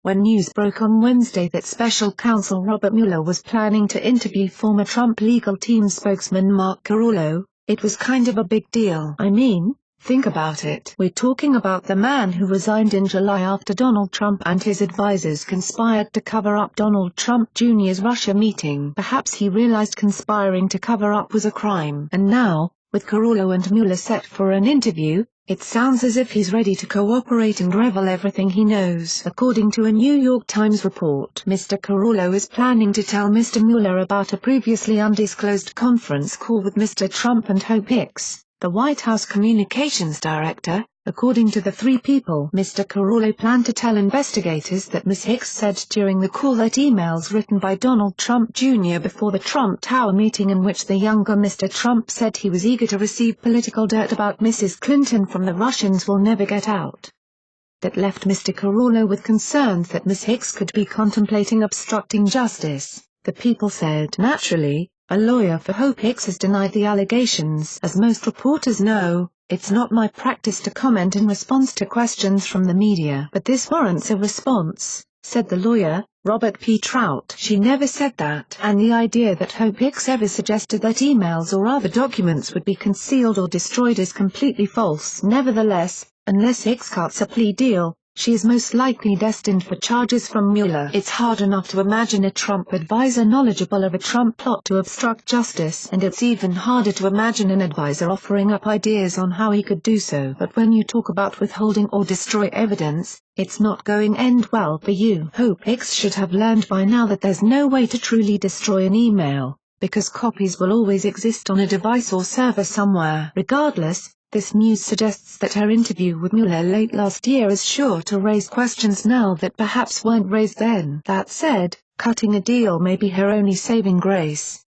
when news broke on Wednesday that special counsel Robert Mueller was planning to interview former Trump legal team spokesman Mark Carollo, it was kind of a big deal. I mean, think about it. We're talking about the man who resigned in July after Donald Trump and his advisors conspired to cover up Donald Trump Jr.'s Russia meeting. Perhaps he realized conspiring to cover up was a crime. And now, with Carollo and Mueller set for an interview, it sounds as if he's ready to cooperate and reveal everything he knows. According to a New York Times report, Mr. Carollo is planning to tell Mr. Mueller about a previously undisclosed conference call with Mr. Trump and Hope Hicks, the White House communications director. According to the three people, Mr. Carollo planned to tell investigators that Ms. Hicks said during the call that emails written by Donald Trump Jr. before the Trump Tower meeting in which the younger Mr. Trump said he was eager to receive political dirt about Mrs. Clinton from the Russians will never get out. That left Mr. Carollo with concerns that Ms. Hicks could be contemplating obstructing justice, the people said. Naturally, a lawyer for Hope Hicks has denied the allegations. As most reporters know, it's not my practice to comment in response to questions from the media. But this warrants a response, said the lawyer, Robert P. Trout. She never said that. And the idea that Hope Hicks ever suggested that emails or other documents would be concealed or destroyed is completely false. Nevertheless, unless Hicks cuts a plea deal, she is most likely destined for charges from Mueller. It's hard enough to imagine a Trump advisor knowledgeable of a Trump plot to obstruct justice, and it's even harder to imagine an advisor offering up ideas on how he could do so. But when you talk about withholding or destroy evidence, it's not going to end well for you. Hope Hicks should have learned by now that there's no way to truly destroy an email, because copies will always exist on a device or server somewhere. Regardless, this news suggests that her interview with Mueller late last year is sure to raise questions now that perhaps weren't raised then. That said, cutting a deal may be her only saving grace.